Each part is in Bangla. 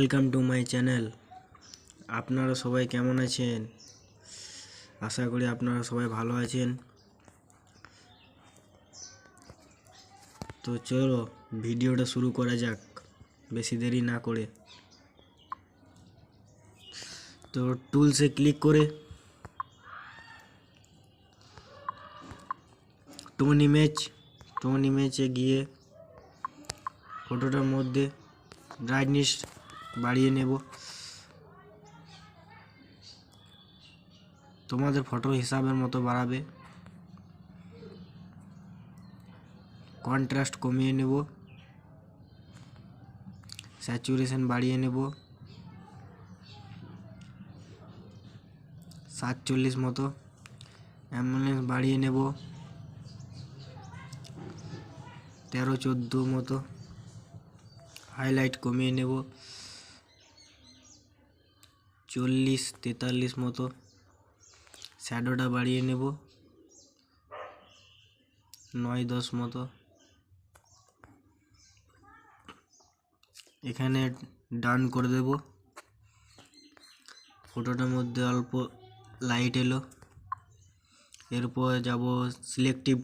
Welcome to my channel. আপনারা সবাই কেমন আছেন? আশা করি আপনারা সবাই ভালো আছেন। তো চলো ভিডিওটা শুরু করা যাক, বেশি দেরি না করে। তো টুলসে ক্লিক করে টোন ইমেজে গিয়ে ফটোটার মধ্যে ব্রাইটনেস বাড়িয়ে নেব। তোমাদের ফটোর হিসাবের মতো বাড়াবে। কন্ট্রাস্ট কমিয়ে নেব, স্যাচুরেশন বাড়িয়ে নেব 47 মতো, অ্যাম্বুলেন্স বাড়িয়ে নেব 13-14 মতো, হাইলাইট কমিয়ে নেব 40-43 মতো, শ্যাডোটা বাড়িয়ে নেব 9-10 মতো। এখানে ডান করে দেব। ফটোটার মধ্যে অল্প লাইট এলো। এরপর যাব সিলেক্টিভ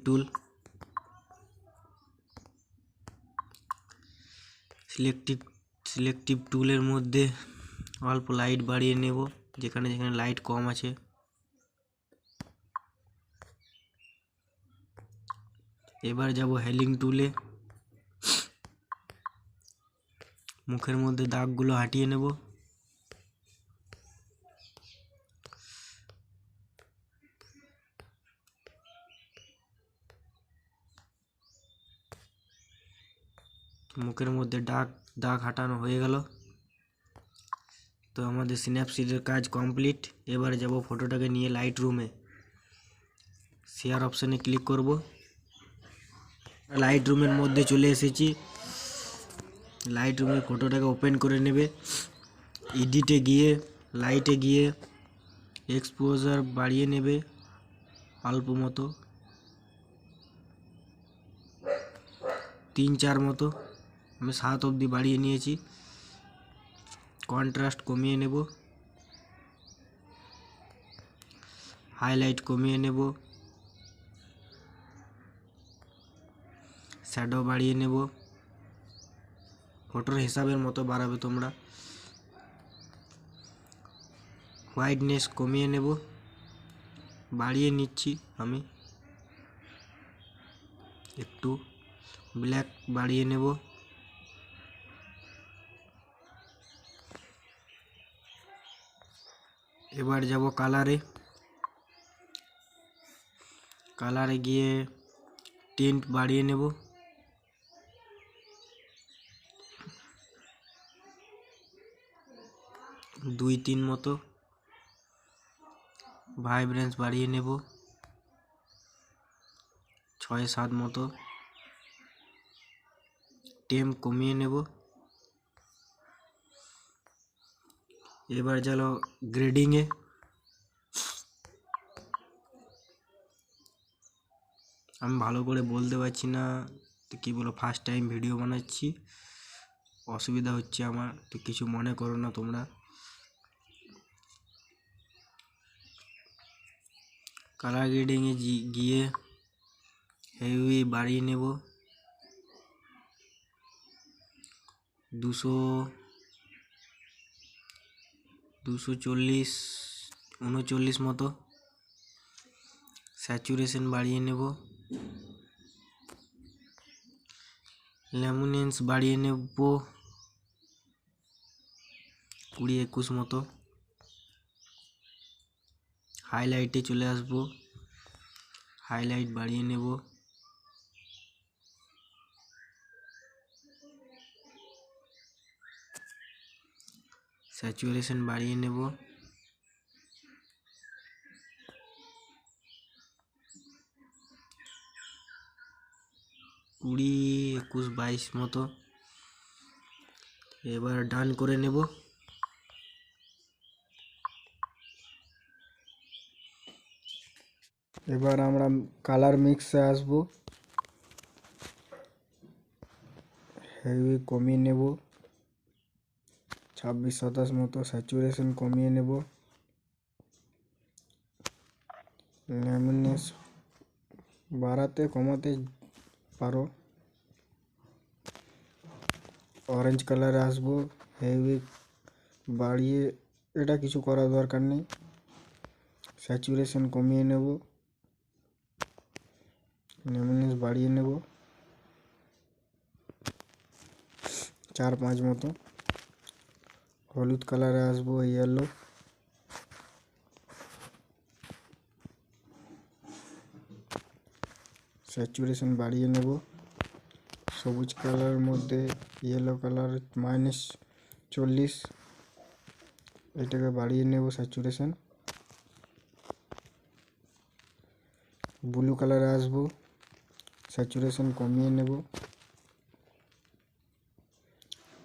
টুলের মধ্যে অল্প লাইট বাড়িয়ে নেব যেখানে যেখানে লাইট কম আছে। এবার যাব হেলিং টুলে, মুখের মধ্যে দাগগুলো হাঁটিয়ে নেব। মুখের মধ্যে দাগ হাঁটানো হয়ে গেল। তো আমাদের সিন্যাপসিডের কাজ কমপ্লিট। এবারে যাব ফটোটাকে নিয়ে লাইট রুমে, শেয়ার অপশানে ক্লিক করব। লাইট রুমের মধ্যে চলে এসেছি। লাইট রুমে ফটোটাকে ওপেন করে নেবে। এডিটে গিয়ে লাইটে গিয়ে এক্সপোজার বাড়িয়ে নেবে অল্প মতো, 3-4 মতো। আমি 7 অবধি বাড়িয়ে নিয়েছি। কন্ট্রাস্ট কমিয়ে নেব, হাইলাইট কমিয়ে নেব, শ্যাডো বাড়িয়ে নেব। ফটোর হিসাবের মতো বাড়াবে তোমরা। হোয়াইটনেস কমিয়ে নেব, বাড়িয়ে নিচ্ছি আমি একটু। ব্ল্যাক বাড়িয়ে নেব। এবার যাব কালারে গিয়ে টিন্ট বাড়িয়ে নেব। দুই তিন মতো। ভাইব্রেন্স বাড়িয়ে নেব 6-7 মতো। টেম্প কমিয়ে নেব। এবার চলো গ্রেডিংয়ে। আমি ভালো করে বলতে পারছি না, তো কী বলো, ফার্স্ট টাইম ভিডিও বানাচ্ছি, অসুবিধা হচ্ছে আমার, তো কিছু মনে করো না তোমরা। কালার গ্রেডিংয়ে গিয়ে হেভি বাড়িয়ে নেব 240-39 মতো। স্যাচুরেশন বাড়িয়ে নেব, ল্যামিনেন্স বাড়িয়ে নেব 20-21 মতো। হাইলাইটে চলে আসবো, হাইলাইট বাড়িয়ে নেব স্যাচুরেশন বাড়িয়ে নেব 20-21-22 মতো। এবার ডান করে নেব। এবার আমরা কালার মিক্সে আসবো, হেভি কমিয়ে নেব 26-27 মতো। স্যাচুরেশন কমিয়ে নেব। ল্যামিনেস বাড়াতে কমাতে পারো। অরেঞ্জ কালারে আসবো, হেভি বাড়িয়ে, এটা কিছু করার দরকার নেই। স্যাচুরেশন কমিয়ে নেব, ল্যামিনেস বাড়িয়ে নেব 4-5 মতো। হলুদ কালারে আসবো, ইয়েলো, স্যাচুরেশন বাড়িয়ে নেব। সবুজ কালারের মধ্যে ইয়েলো কালার -40, এটাকে বাড়িয়ে নেব স্যাচুরেশন। ব্লু কালারে আসবো, স্যাচুরেশন কমিয়ে নেব।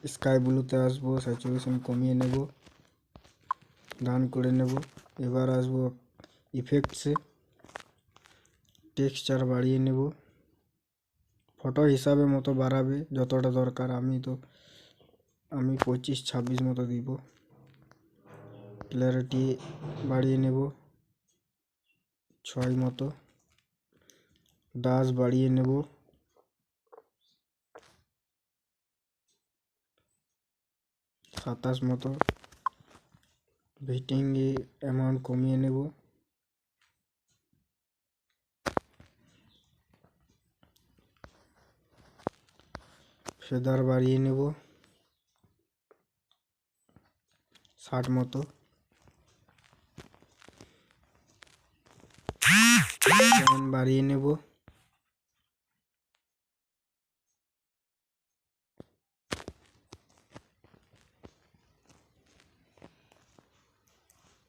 স্কাই ব্লুতে আসবো, স্যাচুরেশন কমিয়ে নেব, ডান করে নেব। এবার আসবো ইফেক্টসে, টেক্সচার বাড়িয়ে নেব। ফটো হিসাবে মতো বাড়াবে যতটা দরকার। আমি 25-26 মতো দিব। ক্ল্যারিটি বাড়িয়ে নেব 6 মতো। ডাস বাড়িয়ে নেব 27 মতো। ভিটিং অ্যামাউন্ট কমিয়ে নেব। ফেদার বাড়িয়ে নেব 60 মতো। বাড়িয়ে নেব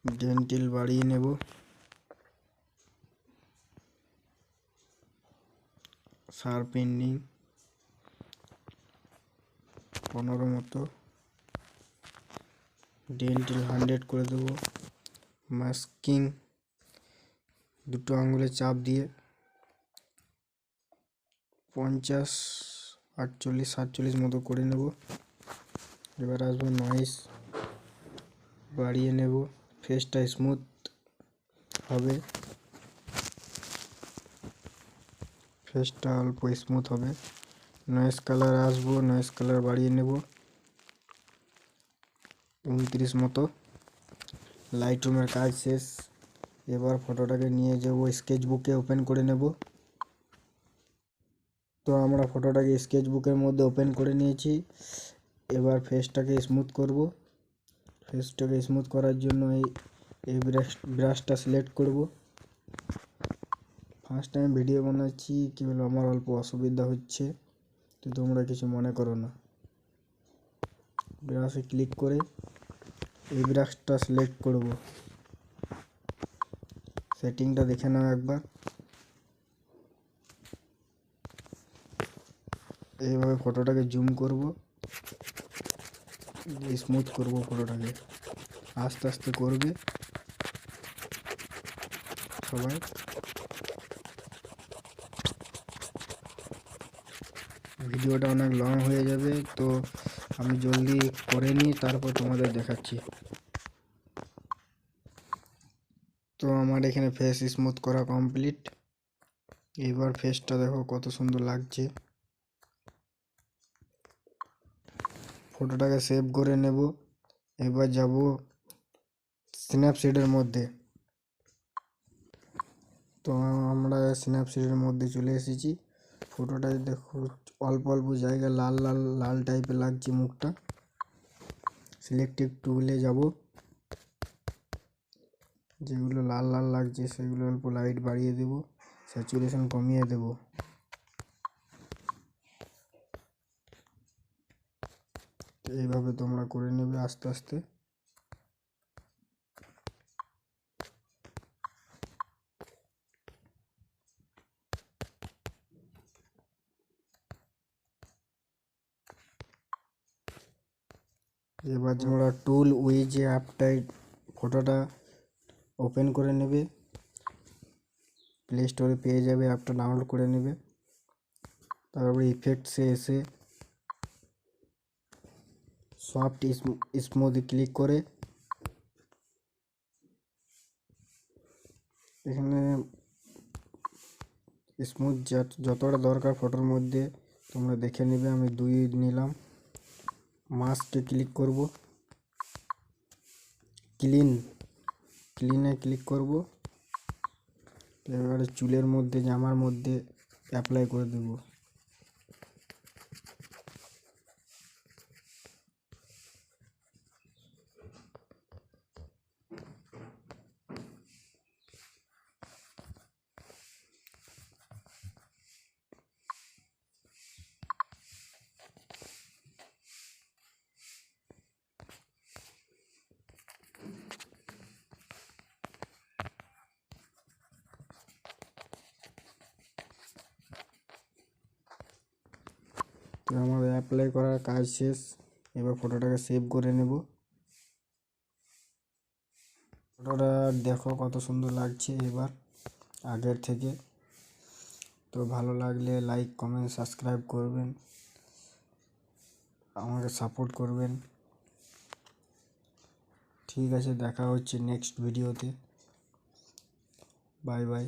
ডেন্টিল বাড়িয়ে নেব 15 মতো। ডেন্টিল 100 করে দেব। মাস্কিং দুটো আঙুলে চাপ দিয়ে 50, 48, 47 মতো করে নেব। এবার আসবো নয়েস বাড়িয়ে নেব, ফেসটা স্মুথ হবে, ফেসটা অল্প স্মুথ হবে। নয়েস কালার আসবো, নয়েস কালার বাড়িয়ে নেব 29 মতো। লাইট রুমের কাজ শেষ। এবার ফটোটাকে নিয়ে যাব স্কেচ বুকে, ওপেন করে নেব। তো আমরা ফটোটাকে স্কেচ বুকের মধ্যে ওপেন করে নিয়েছি। এবার ফেসটাকে স্মুথ করব। ফেসটাকে স্মুথ করার জন্য এই ব্রাশটা সিলেক্ট করব। ফার্স্ট টাইম ভিডিও বানাচ্ছি, কি হলো আমার অল্প অসুবিধা হচ্ছে, তো তোমরা কিছু মনে করো না। ব্রাশে ক্লিক করে এই ব্রাশটা সিলেক্ট করব। সেটিংটা দেখে নাও একবার। এইভাবে ফটোটাকে জুম করব, স্মুথ করব ফটোটাকে। আস্তে আস্তে করবে সবাই। ভিডিওটা অনেক লং হয়ে যাবে, তো আমি জলদি করে নিই, তারপর তোমাদের দেখাচ্ছি। তো আমার এখানে ফেস স্মুথ করা কমপ্লিট। এবার ফেসটা দেখো কত সুন্দর লাগছে। ফটোটাকে সেভ করে নেব। এবার যাব স্ন্যাপসিডের মধ্যে। তো আমরা স্ন্যাপসিডের মধ্যে চলে এসেছি। ফটোটায় দেখো অল্প অল্প জায়গায় লাল লাল লাল টাইপের লাগছে মুখটা। সিলেক্টিভ টুলে যাব, যেগুলো লাল লাল লাগছে সেগুলো অল্প লাইট বাড়িয়ে দেব, স্যাচুরেশন কমিয়ে দেব। এইভাবে তোমরা করে নেবে আস্তে আস্তে। এবার তোমরা টুল উইজ অ্যাপটাই ফটোটা ওপেন করে নেবে। প্লে স্টোরে পেয়ে যাবে, অ্যাপটা ডাউনলোড করে নেবে। তারপরে ইফেক্টসে এসে সফট স্মুথ ক্লিক করে এখানে স্মুথ যতটা দরকার ফটোর মধ্যে তোমরা দেখে নেবে। আমি 2 নিলাম। মাস্কে ক্লিক করব, ক্লিনে ক্লিক করব। এবারে চুলের মধ্যে জামার মধ্যে অ্যাপ্লাই করে দেব। তো আমার অ্যাপ্লাই করার কাজ শেষ। এবার ফটোটাকে সেভ করে নেব। ফটোটা দেখো কত সুন্দর লাগছে এবার আগের থেকে। তো ভালো লাগলে লাইক কমেন্ট সাবস্ক্রাইব করবেন, আমাকে সাপোর্ট করবেন। ঠিক আছে, দেখা হচ্ছে নেক্সট ভিডিওতে। Bye bye.